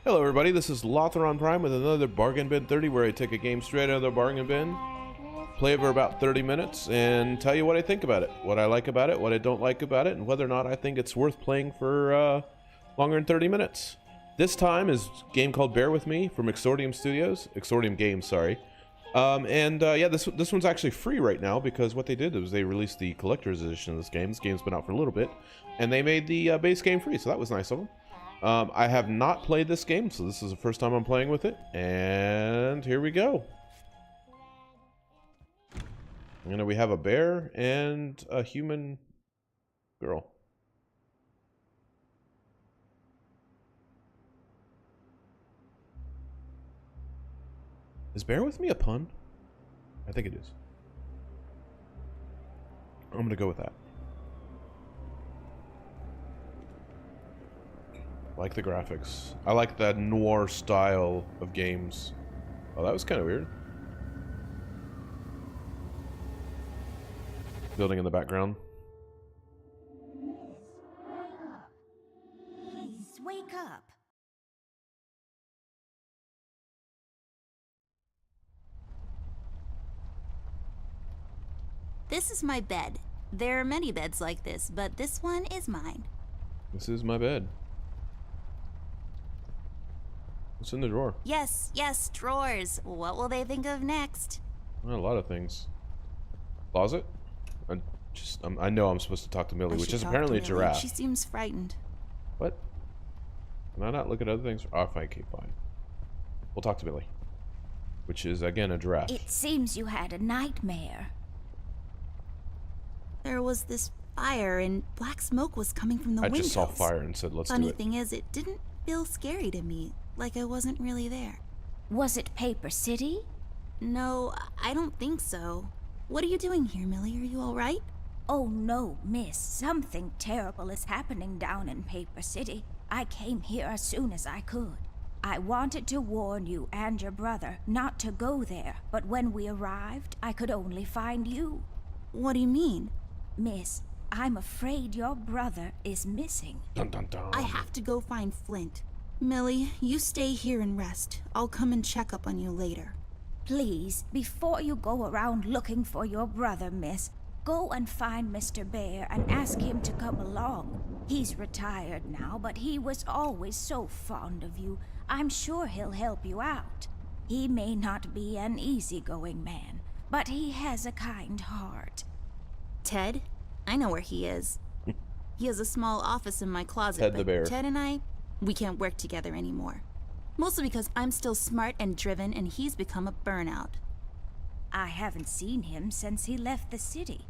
Hello everybody, this is Lotheron Prime with another Bargain Bin 30 where I take a game straight out of the bargain bin, play it for about 30 minutes, and tell you what I think about it, what I like about it, what I don't like about it, and whether or not I think it's worth playing for longer than 30 minutes. This time is a game called Bear With Me from Exordium Games, sorry. Yeah, this one's actually free right now because what they did was they released the collector's edition of this game. This game's been out for a little bit, and they made the base game free, so that was nice of them. I have not played this game, so this is the first time I'm playing with it, and here we go. We have a bear and a human girl. Is Bear With Me a pun? I think it is. I'm gonna go with that. I like the graphics. I like that noir style of games. Oh, that was kind of weird. Building in the background. Please wake up. This is my bed. There are many beds like this, but this one is mine. This is my bed. What's in the drawer? Yes, drawers. What will they think of next? A lot of things. Closet? I know I'm supposed to talk to Millie, which is apparently a giraffe. She seems frightened. What? Can I not look at other things? Oh, fine, okay, fine. We'll talk to Millie, which is again a giraffe. It seems you had a nightmare. There was this fire and black smoke was coming from the windows. I just saw fire and said, let's do it. Funny thing is, it didn't feel scary to me, like I wasn't really there. Was it Paper City? No, I don't think so. What are you doing here, Millie? Are you all right? Oh no, miss. Something terrible is happening down in Paper City. I came here as soon as I could. I wanted to warn you and your brother not to go there, but when we arrived, I could only find you. What do you mean? Miss, I'm afraid your brother is missing. Dun, dun, dun. I have to go find Flint. Millie, you stay here and rest. I'll come and check up on you later. Please, before you go around looking for your brother, miss, go and find Mr. Bear and ask him to come along. He's retired now, but he was always so fond of you. I'm sure he'll help you out. He may not be an easygoing man, but he has a kind heart. Ted? I know where he is. He has a small office in my closet, Ted the bear. Ted and I, we can't work together anymore. Mostly because I'm still smart and driven and he's become a burnout. I haven't seen him since he left the city.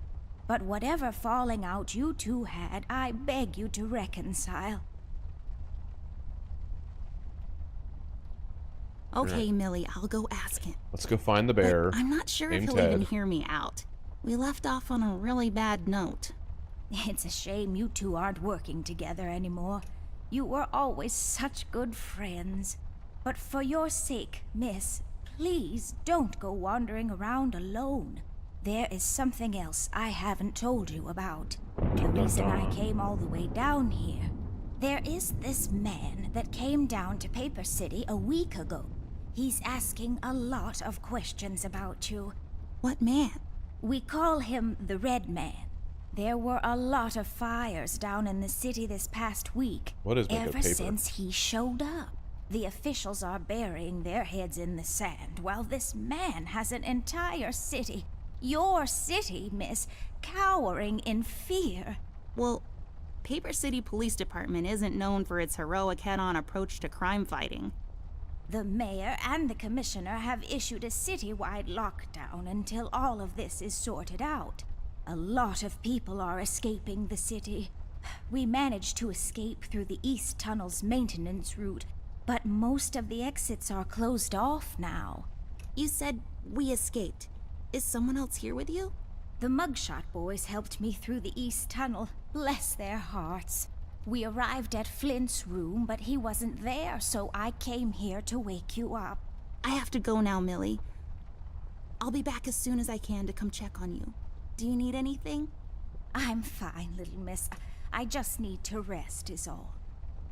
But whatever falling out you two had, I beg you to reconcile. Okay, Millie, I'll go ask him. Let's go find the bear. But I'm not sure if he'll even hear me out. We left off on a really bad note. It's a shame you two aren't working together anymore. You were always such good friends. But for your sake, miss, please don't go wandering around alone. There is something else I haven't told you about. The reason I came all the way down here. There is this man that came down to Paper City a week ago. He's asking a lot of questions about you. What man? We call him the Red Man. There were a lot of fires down in the city this past week. What is ever since he showed up. The officials are burying their heads in the sand, while this man has an entire city, your city, miss, cowering in fear. Well, Paper City Police Department isn't known for its heroic head-on approach to crime fighting. The mayor and the commissioner have issued a citywide lockdown until all of this is sorted out. A lot of people are escaping the city. We managed to escape through the East Tunnel's maintenance route, but most of the exits are closed off now. You said we escaped. Is someone else here with you? The Mugshot boys helped me through the East Tunnel. Bless their hearts. We arrived at Flint's room, but he wasn't there, so I came here to wake you up. I have to go now, Millie. I'll be back as soon as I can to come check on you. Do you need anything? I'm fine, little miss. I just need to rest is all.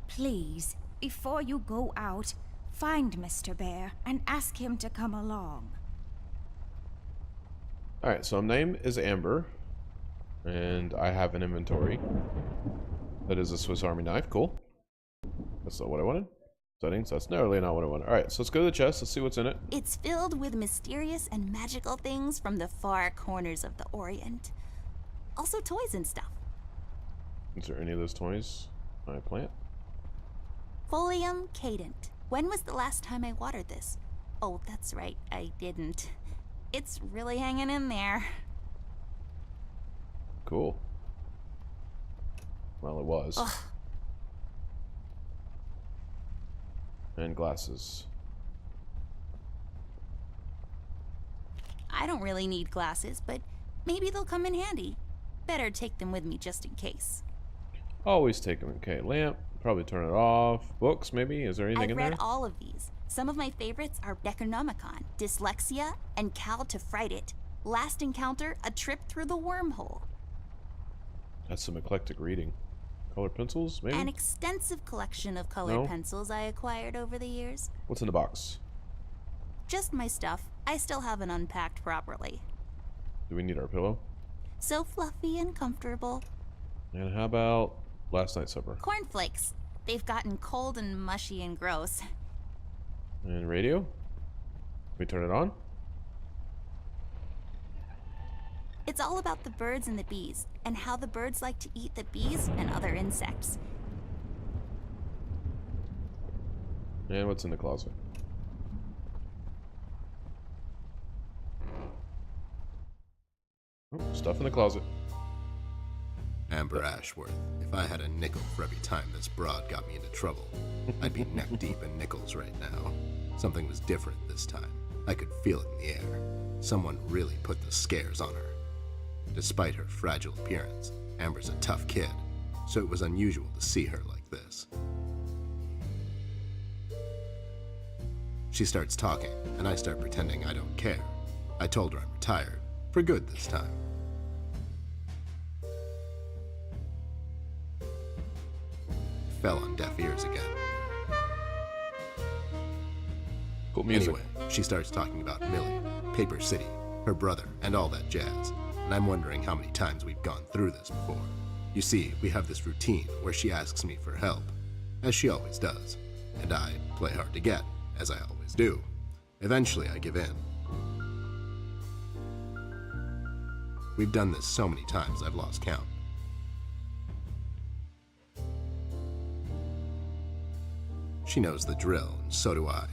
Please, before you go out, find Mr. Bear and ask him to come along. Alright, so my name is Amber, and I have an inventory. That is a Swiss Army knife. Cool. That's not what I wanted. Settings. That's nearly not what I wanted. Alright, so let's go to the chest. Let's see what's in it. It's filled with mysterious and magical things from the far corners of the Orient. Also toys and stuff. Is there any of those toys I plant? Folium cadent. When was the last time I watered this? Oh, that's right, I didn't. It's really hanging in there. Cool. Well, it was. Ugh. And glasses. I don't really need glasses, but maybe they'll come in handy. Better take them with me just in case. Always take them. Okay, lamp. Probably turn it off. Books, maybe? Is there anything in there? I've read all of these. Some of my favorites are Necronomicon, Dyslexia, and Cal to Fright It. Last Encounter, A Trip Through the Wormhole. That's some eclectic reading. Colored pencils, maybe? An extensive collection of colored pencils I acquired over the years. What's in the box? Just my stuff. I still haven't unpacked properly. Do we need our pillow? So fluffy and comfortable. And how about last night's supper? Cornflakes. They've gotten cold and mushy and gross. And radio? Can we turn it on? It's all about the birds and the bees, and how the birds like to eat the bees and other insects. And what's in the closet? Oh, stuff in the closet. Amber Ashworth, if I had a nickel for every time this broad got me into trouble, I'd be neck deep in nickels right now. Something was different this time. I could feel it in the air. Someone really put the scares on her. Despite her fragile appearance, Amber's a tough kid, so it was unusual to see her like this. She starts talking, and I start pretending I don't care. I told her I'm retired, for good this time. Fell on deaf ears again. Cool music. Anyway, she starts talking about Millie, Paper City, her brother, and all that jazz. And I'm wondering how many times we've gone through this before. You see, we have this routine where she asks me for help, as she always does. And I play hard to get, as I always do. Eventually, I give in. We've done this so many times I've lost count. She knows the drill, and so do I.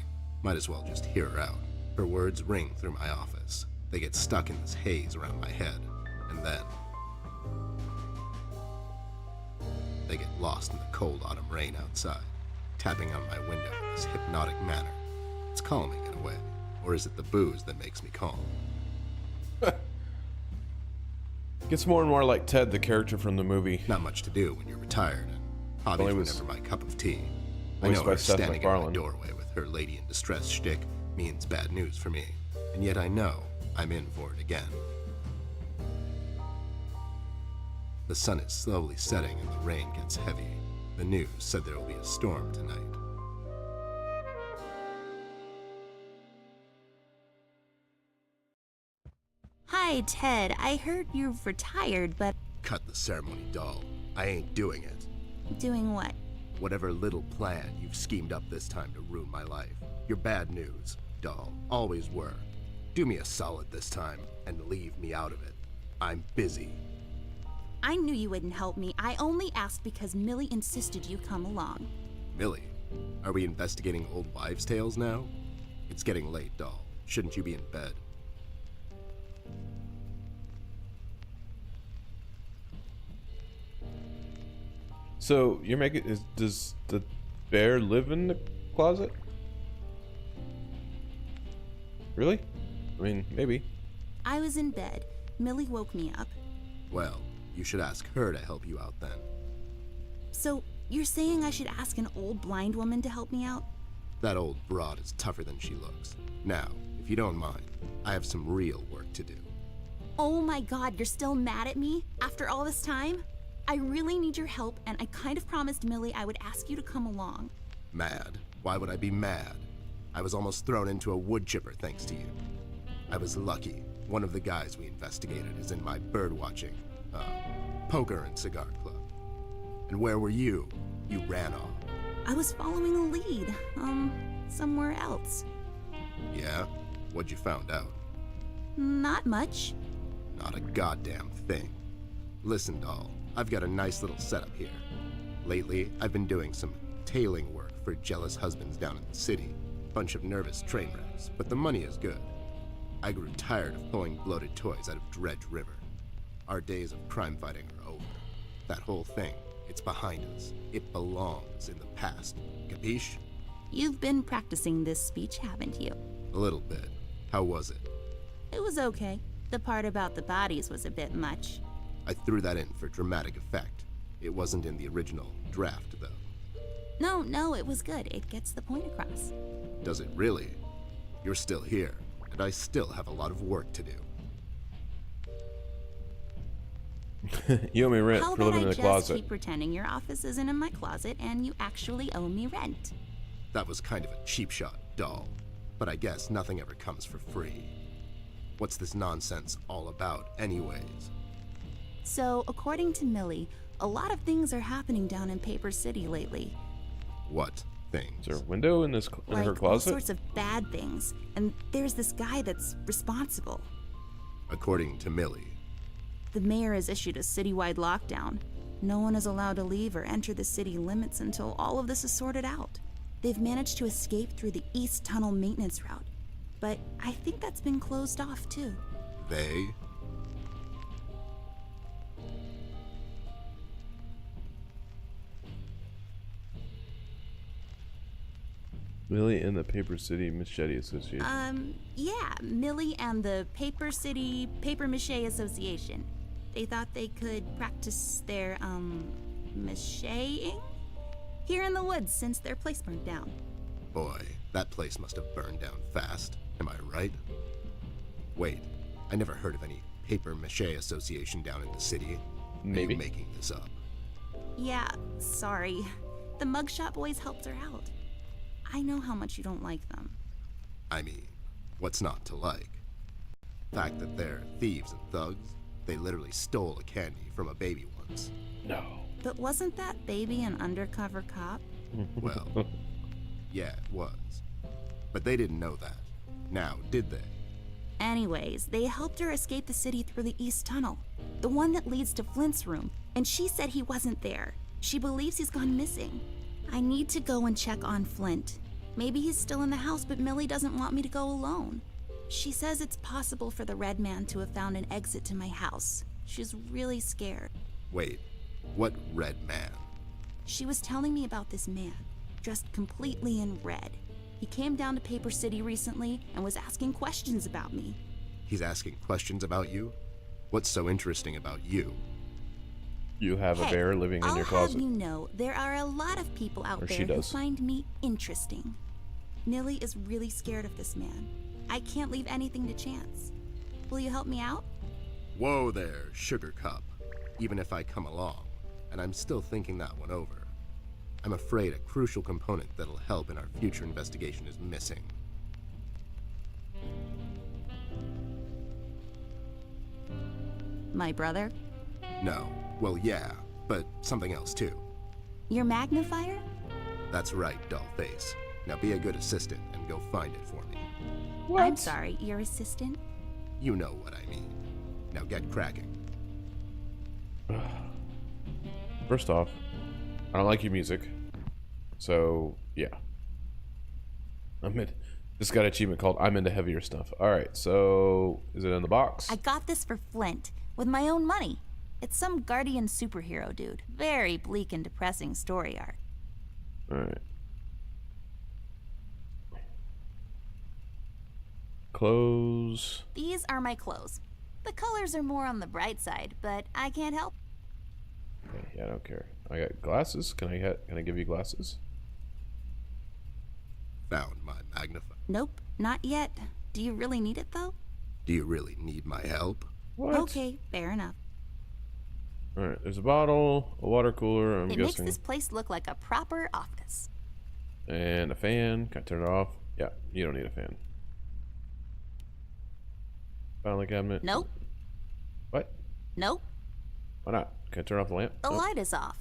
Might as well just hear her out. Her words ring through my office. They get stuck in this haze around my head, and then they get lost in the cold autumn rain outside, tapping on my window in this hypnotic manner. It's calming in a way, or is it the booze that makes me calm? Gets more and more like Ted, the character from the movie. Not much to do when you're retired, and hobbies were never my cup of tea. I Voiced know by her Seth standing in my MacFarlane. doorway with her lady in distress shtick means bad news for me, and yet I know I'm in for it again. The sun is slowly setting and the rain gets heavy. The news said there will be a storm tonight. Hi, Ted. I heard you've retired, but Cut the ceremony, doll. I ain't doing it. doing what? Whatever little plan you've schemed up this time to ruin my life. You're bad news, doll. Always were. Do me a solid this time and leave me out of it. I'm busy. I knew you wouldn't help me. I only asked because Millie insisted you come along. Millie, are we investigating old wives' tales now? It's getting late, doll. Shouldn't you be in bed? So you're making does the bear live in the closet? Really? I mean, maybe. I was in bed. Millie woke me up. Well, you should ask her to help you out then. So, you're saying I should ask an old blind woman to help me out? That old broad is tougher than she looks. Now, if you don't mind, I have some real work to do. Oh my god, you're still mad at me? After all this time? I really need your help, and I kind of promised Millie I would ask you to come along. Mad? Why would I be mad? I was almost thrown into a wood chipper thanks to you. I was lucky. One of the guys we investigated is in my birdwatching, poker and cigar club. And where were you? You ran off. I was following a lead, somewhere else. Yeah? What'd you found out? Not much. Not a goddamn thing. Listen, doll, I've got a nice little setup here. Lately, I've been doing some tailing work for jealous husbands down in the city. Bunch of nervous train wrecks, but the money is good. I grew tired of pulling bloated toys out of Dredge River. Our days of crime fighting are over. That whole thing, it's behind us. It belongs in the past. Capiche? You've been practicing this speech, haven't you? A little bit. How was it? It was okay. The part about the bodies was a bit much. I threw that in for dramatic effect. It wasn't in the original draft, though. No, it was good. It gets the point across. Does it really? You're still here, and I still have a lot of work to do. You owe me rent How for about living in I the just closet. keep pretending your office isn't in my closet and you actually owe me rent? That was kind of a cheap shot, doll. But I guess nothing ever comes for free. What's this nonsense all about, anyways? So, according to Millie, a lot of things are happening down in Paper City lately. What things? Is there a window in this in Like her all closet? sorts of bad things. And there's this guy that's responsible. According to Millie. The mayor has issued a citywide lockdown. No one is allowed to leave or enter the city limits until all of this is sorted out. They've managed to escape through the East Tunnel maintenance route, but I think that's been closed off too. They? Millie and the Paper City Machete Association. Yeah, Millie and the Paper City Paper Mache Association. They thought they could practice their, macheing here in the woods since their place burned down. Boy, that place must have burned down fast. Am I right? Wait, I never heard of any Paper Mache Association down in the city. Maybe. Are you making this up? Yeah, sorry. The Mugshot Boys helped her out. I know how much you don't like them. I mean, what's not to like? The fact that they're thieves and thugs? They literally stole a candy from a baby once. No. But wasn't that baby an undercover cop? Well, yeah, it was. But they didn't know that. Now, did they? Anyways, they helped her escape the city through the East Tunnel, the one that leads to Flint's room, and she said he wasn't there. She believes he's gone missing. I need to go and check on Flint. Maybe he's still in the house, but Millie doesn't want me to go alone. She says it's possible for the Red Man to have found an exit to my house. She's really scared. Wait, what red man? She was telling me about this man, dressed completely in red. He came down to Paper City recently and was asking questions about me. He's asking questions about you? What's so interesting about you? You have a bear living in your closet. I'll have you know, there are a lot of people out Or she there who does. find me interesting. Millie is really scared of this man. I can't leave anything to chance. Will you help me out? Whoa there, Sugar Cup. Even if I come along, and I'm still thinking that one over, I'm afraid a crucial component that'll help in our future investigation is missing. My brother? No. Well, yeah, but something else too. Your magnifier? That's right, Dollface. Now be a good assistant and go find it for me. I'm sorry, your assistant? You know what I mean. Now get cracking. First off, I don't like your music. So, yeah. This got an achievement called I'm into heavier stuff. Alright, so is it in the box? I got this for Flint, with my own money. It's some guardian superhero dude. Very bleak and depressing story arc. Alright. Clothes. These are my clothes. The colors are more on the bright side, but I can't help. Okay, yeah, I don't care. I got glasses. Can I give you glasses? Found my magnifier. Nope, not yet. Do you really need it though? Do you really need my help? What? Okay, fair enough. Alright, there's a bottle, a water cooler, I'm It makes guessing. this place look like a proper office. And a fan. Can I turn it off? Yeah, you don't need a fan. Filing cabinet. Nope. What? Nope. Why not? Can I turn off the lamp? The Nope. light is off.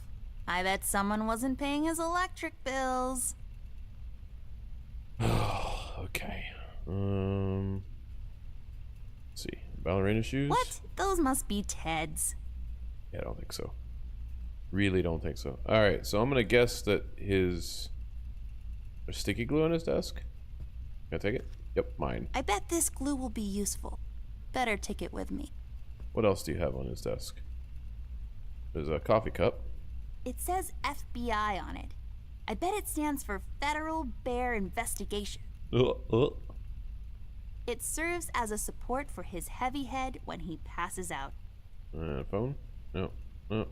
I bet someone wasn't paying his electric bills. Okay. Let's see. Ballerina shoes? What? Those must be Ted's. Yeah, I don't think so. Really don't think so. Alright, so I'm gonna guess that there's sticky glue on his desk. Can I take it? Yep, mine. I bet this glue will be useful. Better take it with me. What else do you have on his desk? There's a coffee cup. It says FBI on it. I bet it stands for Federal Bear Investigation. It serves as a support for his heavy head when he passes out. Phone? No. No.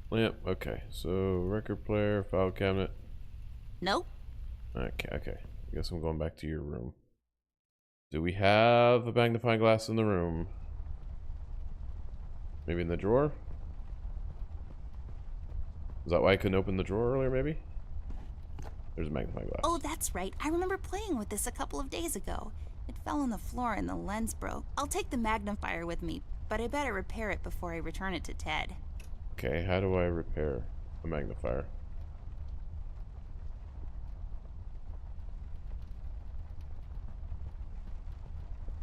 Lamp. Okay. So record player, file cabinet. Nope. Okay. Okay. I guess I'm going back to your room. Do we have a magnifying glass in the room? Maybe in the drawer? Is that why I couldn't open the drawer earlier, maybe? There's a magnifying glass. Oh, that's right. I remember playing with this a couple of days ago. It fell on the floor and the lens broke. I'll take the magnifier with me, but I better repair it before I return it to Ted. Okay, how do I repair a magnifier?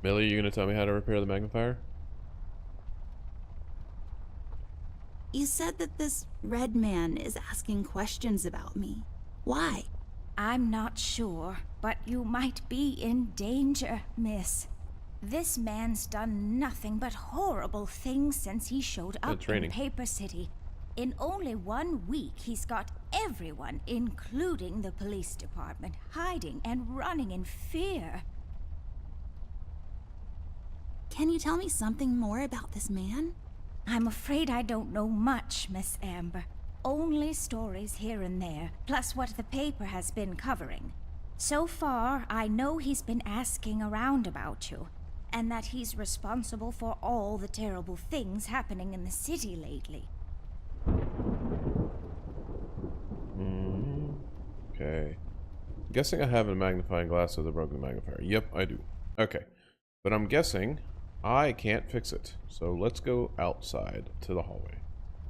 Millie, you gonna tell me how to repair the magnifier? You said that this red man is asking questions about me. Why? I'm not sure, but you might be in danger, miss. This man's done nothing but horrible things since he showed up in Paper City. In only 1 week, he's got everyone, including the police department, hiding and running in fear. Can you tell me something more about this man? I'm afraid I don't know much, Miss Amber. Only stories here and there, plus what the paper has been covering. So far, I know he's been asking around about you, and that he's responsible for all the terrible things happening in the city lately. Okay. Guessing I have a magnifying glass with a broken magnifier. Yep, I do. Okay. But I'm guessing I can't fix it. So let's go outside to the hallway.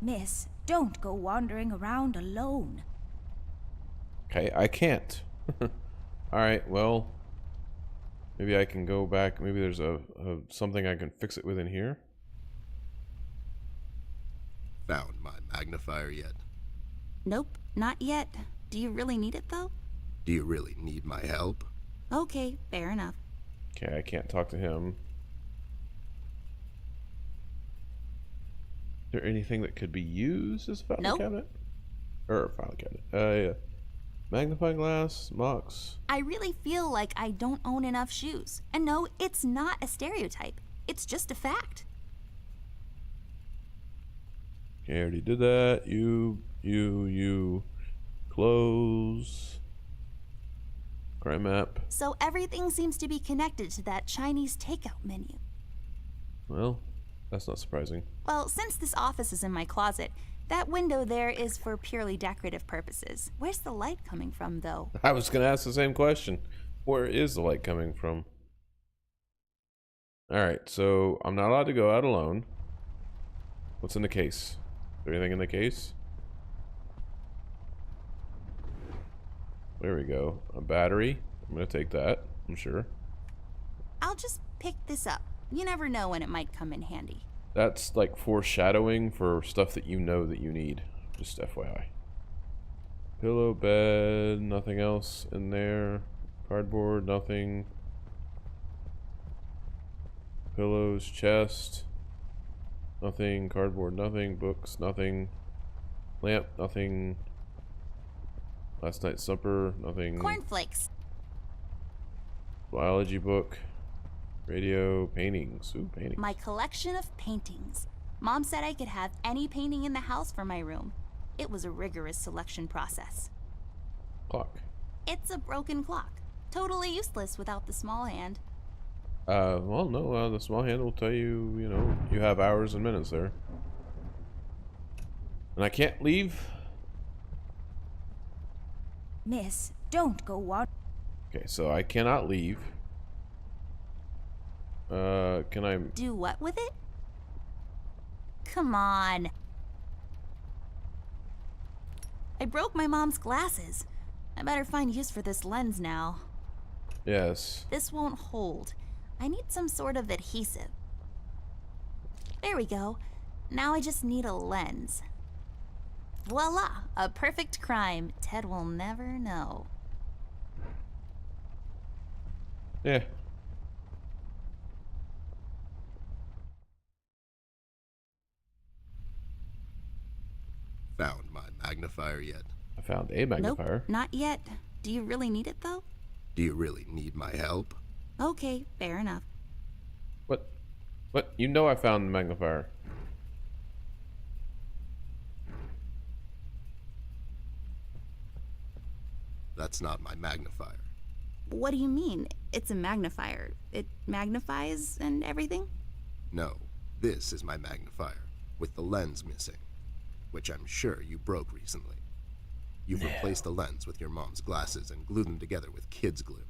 Miss, don't go wandering around alone. Okay, I can't. Alright, well, maybe I can go back. Maybe there's a something I can fix it with in here. Found my magnifier yet? Nope, not yet. Do you really need it, though? Do you really need my help? Okay, fair enough. Okay, I can't talk to him. Is there anything that could be used as a file cabinet? Or file cabinet. Yeah. Magnifying glass, Mox. I really feel like I don't own enough shoes. And no, it's not a stereotype. It's just a fact. Okay, I already did that. You. Close. Crime map. So everything seems to be connected to that Chinese takeout menu. Well, that's not surprising. Well, since this office is in my closet, that window there is for purely decorative purposes. Where's the light coming from, though? I was going to ask the same question. Where is the light coming from? Alright, so I'm not allowed to go out alone. What's in the case? Is there anything in the case? There we go. A battery. I'm going to take that, I'm sure. I'll just pick this up. You never know when it might come in handy. That's like foreshadowing for stuff that you know that you need. Just FYI. Pillow, bed, nothing else in there. Cardboard, nothing. Pillows, chest. Nothing. Cardboard, nothing. Books, nothing. Lamp, nothing. Last night's supper, nothing. Cornflakes. Biology book. Radio, paintings. Ooh, paintings. My collection of paintings. Mom said I could have any painting in the house for my room. It was a rigorous selection process. Clock. It's a broken clock. Totally useless without the small hand. Well, no, the small hand will tell you, you know, you have hours and minutes there. And I can't leave? Miss, don't go wandering. Okay, so I cannot leave. Can I... Do what with it? Come on. I broke my mom's glasses. I better find use for this lens now. Yes. This won't hold. I need some sort of adhesive. There we go. Now I just need a lens. Voila! A perfect crime. Ted will never know. Yeah. Found my magnifier yet? I found a magnifier. Nope, not yet. Do you really need it, though? Do you really need my help? Okay, fair enough. What? What? You know I found the magnifier. That's not my magnifier. What do you mean? It's a magnifier. It magnifies and everything? No, this is my magnifier, with the lens missing, which I'm sure you broke recently. You've replaced the lens with your mom's glasses and glued them together with kids' glue.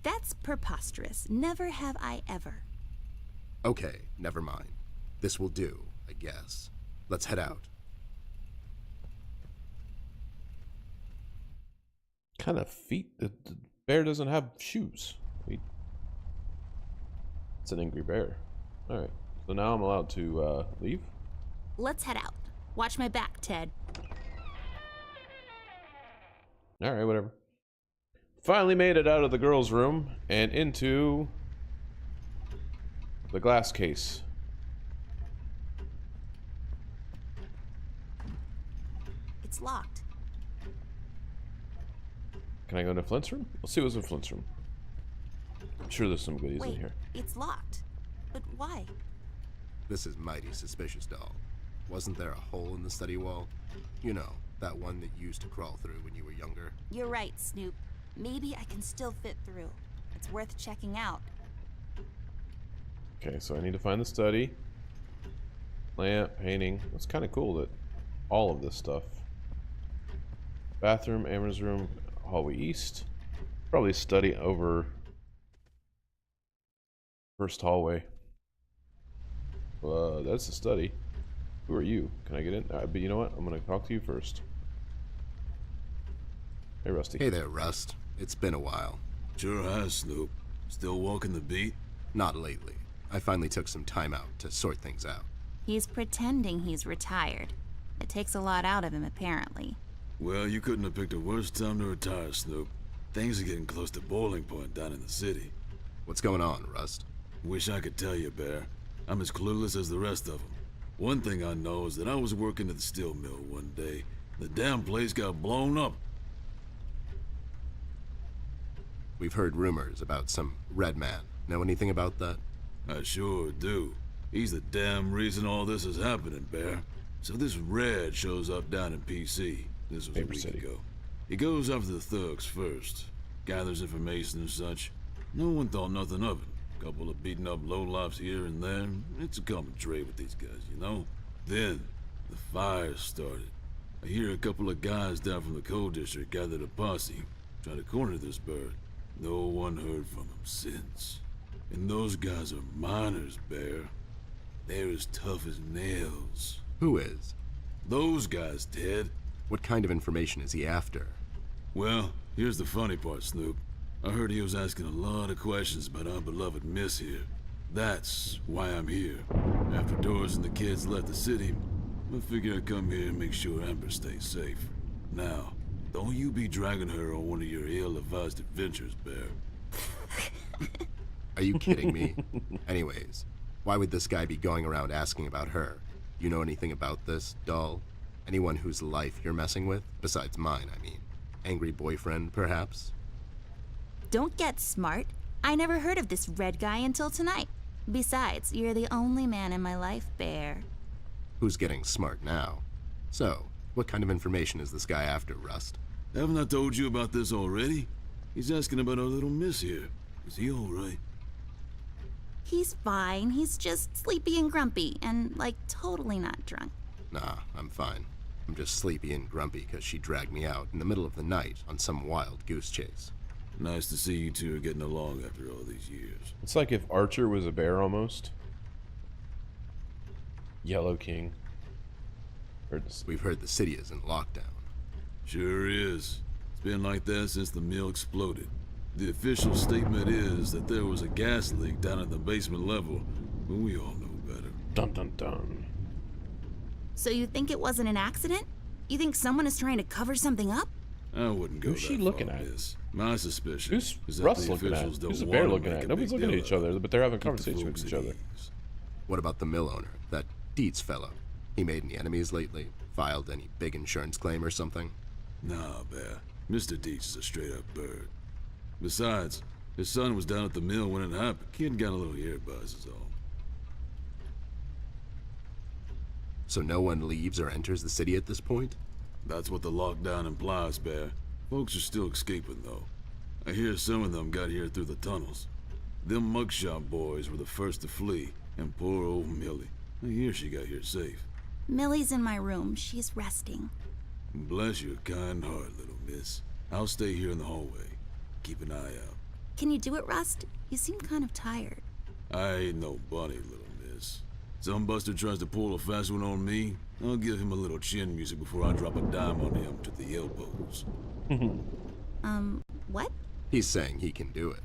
That's preposterous. Never have I ever. Okay, never mind. This will do, I guess. Let's head out. Kind of feet? The bear doesn't have shoes. It's an angry bear. Alright, so now I'm allowed to leave? Let's head out. Watch my back, Ted. Alright, whatever. Finally made it out of the girls' room and into the glass case. It's locked. Can I go into Flint's room? Let's see what's in Flint's room. I'm sure there's some goodies Wait, in here. it's locked. But why? This is mighty suspicious, doll. Wasn't there a hole in the study wall? You know, that one that you used to crawl through when you were younger. You're right, Snoop. Maybe I can still fit through. It's worth checking out. Okay, so I need to find the study. Lamp, painting. It's kind of cool that all of this stuff. Bathroom, Amber's room, hallway east. Probably study over first hallway. That's the study. Who are you? Can I get in? But you know what? I'm gonna talk to you first. Hey, Rusty. Hey there, Rust. It's been a while. Sure has, Snoop. Still walking the beat? Not lately. I finally took some time out to sort things out. He's pretending he's retired. It takes a lot out of him, apparently. Well, you couldn't have picked a worse time to retire, Snoop. Things are getting close to boiling point down in the city. What's going on, Rust? Wish I could tell you, Bear. I'm as clueless as the rest of them. One thing I know is that I was working at the steel mill one day. The damn place got blown up. We've heard rumors about some red man. Know anything about that? I sure do. He's the damn reason all this is happening, Bear. So this Red shows up down in PC. This was Paper a week City. ago. He goes after the thugs first. Gathers information and such. No one thought nothing of it. Couple of beaten up lowlifes here and there. It's a common trait with these guys, you know? Then, the fire started. I hear a couple of guys down from the coal district gathered a posse. Try to corner this bird. No one heard from him since. And those guys are miners, Bear. They're as tough as nails. Who is? Those guys, Ted. What kind of information is he after? Well, here's the funny part, Snoop. I heard he was asking a lot of questions about our beloved Miss here. That's why I'm here. After Doris and the kids left the city, I figured I'd come here and make sure Amber stays safe. Now, don't you be dragging her on one of your ill-advised adventures, Bear. Are you kidding me? Anyways, why would this guy be going around asking about her? You know anything about this, doll? Anyone whose life you're messing with? Besides mine, I mean. Angry boyfriend, perhaps? Don't get smart. I never heard of this Red guy until tonight. Besides, you're the only man in my life, Bear. Who's getting smart now? So, what kind of information is this guy after, Rust? Haven't I told you about this already? He's asking about our little Miss here. Is he all right? He's fine. He's just sleepy and grumpy and, like, totally not drunk. Nah, I'm fine. I'm just sleepy and grumpy because she dragged me out in the middle of the night on some wild goose chase. Nice to see you two are getting along after all these years. It's like if Archer was a bear almost. Yellow King. We've heard the city is in lockdown. Sure is. It's been like that since the mill exploded. The official statement is that there was a gas leak down at the basement level, but we all know better. Dun dun dun. So you think it wasn't an accident? You think someone is trying to cover something up? I wouldn't go Who's she that looking far, at? miss. My suspicion Who's is that Russ the looking at? officials don't Who's the want bear to looking make at? a Nobody's big looking at deal each out of other, it. but they're having Keep the conversations folks with each at other. ease. What about the mill owner, that Dietz fellow? He made any enemies lately? Filed any big insurance claim or something? Nah, Bear. Mr. Dietz is a straight-up bird. Besides, his son was down at the mill when it happened. Kid got a little ear buzz is all. So no one leaves or enters the city at this point? That's what the lockdown implies, Bear. Folks are still escaping, though. I hear some of them got here through the tunnels. Them mugshot boys were the first to flee, and poor old Millie. I hear she got here safe. Millie's in my room. She's resting. Bless your kind heart, little miss. I'll stay here in the hallway. Keep an eye out. Can you do it, Rust? You seem kind of tired. I ain't no bunny, little miss. Some buster tries to pull a fast one on me, I'll give him a little chin music before I drop a dime on him to the elbows. What? He's saying he can do it.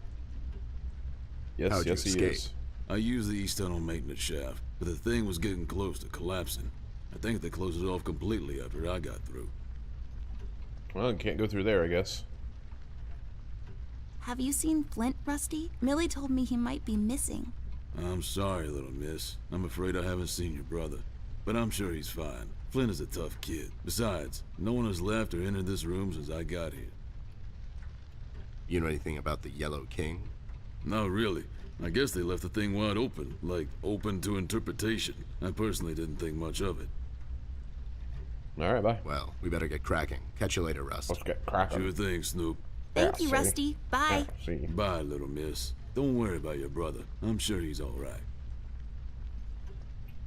Yes, How'd you yes, he escape? is. I used the East Tunnel maintenance shaft, but the thing was getting close to collapsing. I think they closed it off completely after I got through. Well, you can't go through there, I guess. Have you seen Flint, Rusty? Millie told me he might be missing. I'm sorry, little miss. I'm afraid I haven't seen your brother. But I'm sure he's fine. Flint is a tough kid. Besides, no one has left or entered this room since I got here. You know anything about the Yellow King? Not really. I guess they left the thing wide open, like open to interpretation. I personally didn't think much of it. Alright, bye. Well, we better get cracking. Catch you later, Rust. Let's get cracking. Sure thing, Snoop. Thank you, see. Rusty. Bye. Yeah, see. Bye, little miss. Don't worry about your brother. I'm sure he's all right.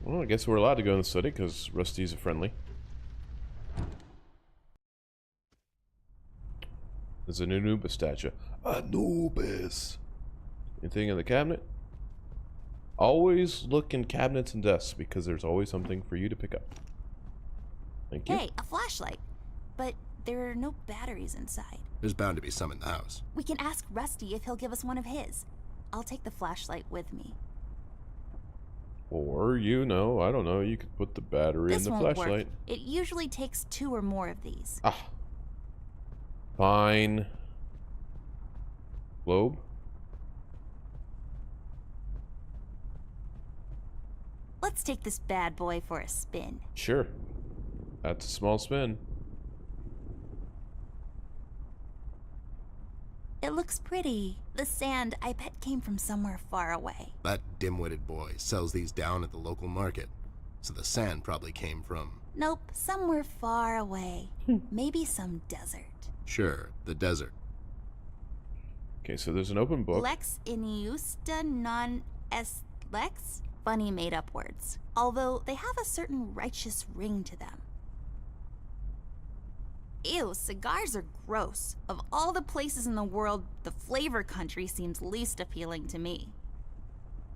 Well, I guess we're allowed to go in the city because Rusty's a friendly. There's an Anubis statue. Anubis! Anything in the cabinet? Always look in cabinets and desks because there's always something for you to pick up. Thank you. Hey, a flashlight. But there are no batteries inside. There's bound to be some in the house. We can ask Rusty if he'll give us one of his. I'll take the flashlight with me. Or, you know, I don't know, you could put the battery This in the won't flashlight. work. It usually takes 2 or more of these. Ah. Fine. Globe? Let's take this bad boy for a spin. Sure. That's a small spin. It looks pretty. The sand, I bet, came from somewhere far away. That dim-witted boy sells these down at the local market. So the sand probably came from... Nope, somewhere far away. Maybe some desert. Sure, the desert. Okay, so there's an open book. Lex iniusta non est lex? Funny made-up words. Although they have a certain righteous ring to them. Ew, cigars are gross. Of all the places in the world, the flavor country seems least appealing to me.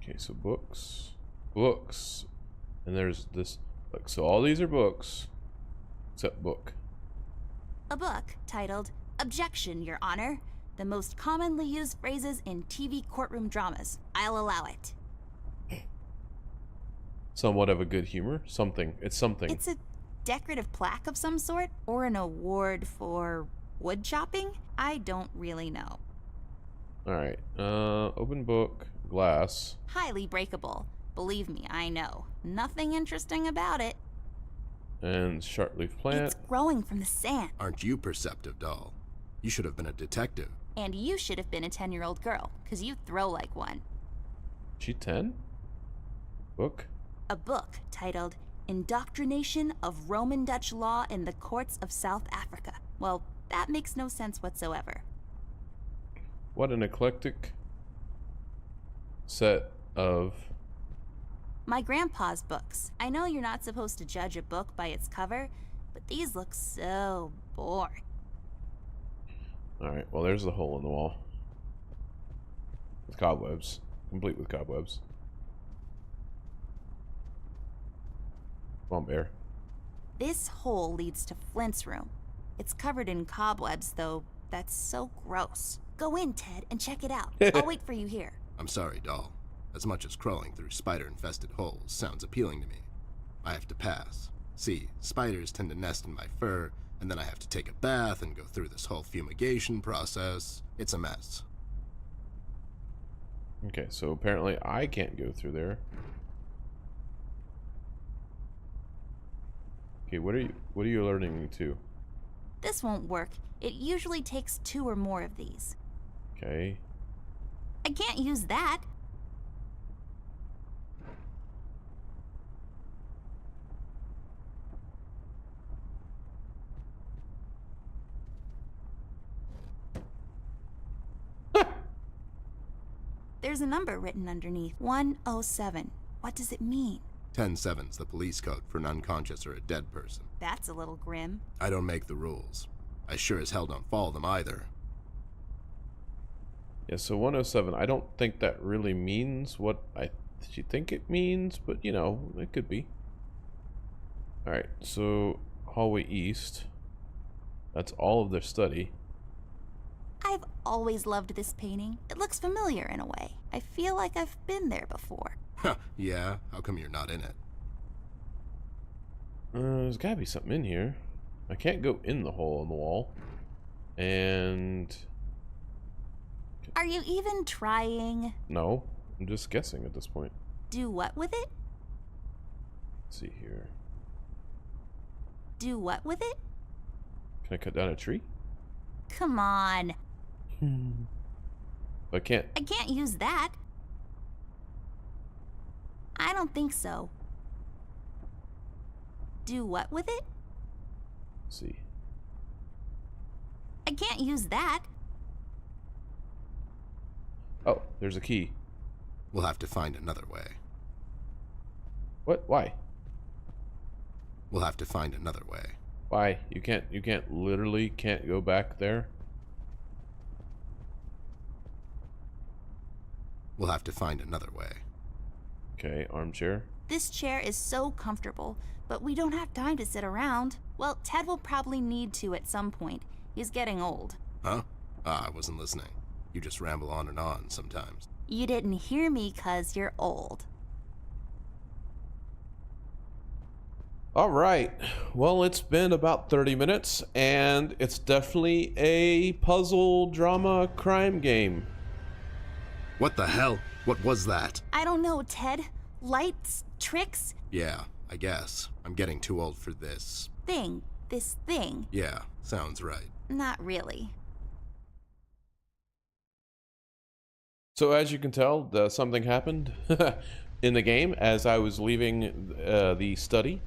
Okay, so books. Books. And there's this. Look, so all these are books. Except book. A book titled Objection, Your Honor. The most commonly used phrases in TV courtroom dramas. I'll allow it. Somewhat of a good humor. Something. It's something. It's a decorative plaque of some sort, or an award for wood chopping? I don't really know. Alright. Open book. Glass. Highly breakable. Believe me, I know. Nothing interesting about it. And sharp-leaf plant. It's growing from the sand. Aren't you perceptive, doll? You should have been a detective. And you should have been a 10-year-old girl, because you throw like one. She 10? Book? A book titled Indoctrination of Roman Dutch Law in the Courts of South Africa. Well, that makes no sense whatsoever. What an eclectic set of... My grandpa's books. I know you're not supposed to judge a book by its cover, but these look so boring. Alright, well, there's the hole in the wall. With cobwebs. Complete with cobwebs. Come on, bear. This hole leads to Flint's room. It's covered in cobwebs, though. That's so gross. Go in, Ted, and check it out. I'll wait for you here. I'm sorry, doll. As much as crawling through spider-infested holes sounds appealing to me, I have to pass. See, spiders tend to nest in my fur, and then I have to take a bath and go through this whole fumigation process. It's a mess. Okay, so apparently I can't go through there. Okay, what are you alerting to? This won't work. It usually takes 2 or more of these. Okay. I can't use that. There's a number written underneath. 107. What does it mean? 10-7's the police code for an unconscious or a dead person. That's a little grim. I don't make the rules. I sure as hell don't follow them either. Yeah, so 107, I don't think that really means what I think it means, but you know, it could be. Alright, so hallway east. That's all of their study. I've always loved this painting. It looks familiar in a way. I feel like I've been there before. Huh, yeah? How come you're not in it? There's gotta be something in here. I can't go in the hole in the wall. And... Are you even trying? no, I'm just guessing at this point. Do what with it? Let's see here. Do what with it? Can I cut down a tree? Come on. I can't. I can't use that. I don't think so. Do what with it? Let's see. I can't use that. Oh, there's a key. We'll have to find another way. What? Why? We'll have to find another way. Why? You literally can't go back there? We'll have to find another way. Okay, armchair. This chair is so comfortable, but we don't have time to sit around. Well, Ted will probably need to at some point. He's getting old. Huh? Ah, I wasn't listening. You just ramble on and on sometimes. You didn't hear me 'cause you're old. All right. Well, it's been about 30 minutes, and it's definitely a puzzle, drama, crime game. What the hell? What was that? I don't know, Ted. Lights? Tricks? Yeah, I guess. I'm getting too old for this. This thing. Yeah, sounds right. Not really. So as you can tell, something happened in the game as I was leaving the study.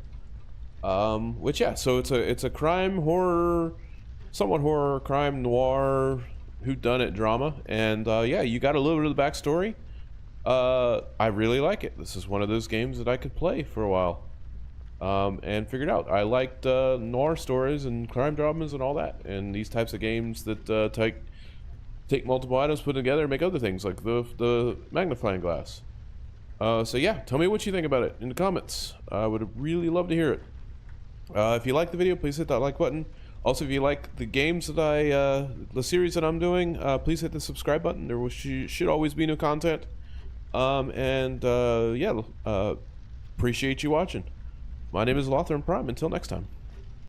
Which, yeah, so it's a crime, horror, somewhat horror, crime, noir, whodunit drama. And yeah, you got a little bit of the backstory. I really like it. This is one of those games that I could play for a while. And figured out I liked noir stories and crime dramas and all that. And these types of games that take multiple items, put together, and make other things, like the magnifying glass. So yeah, tell me what you think about it in the comments. I would really love to hear it. If you like the video, please hit that like button. Also, if you like the games that the series that I'm doing, please hit the subscribe button. There should always be new content. Yeah, appreciate you watching. My name is Lothar Prime. Until next time.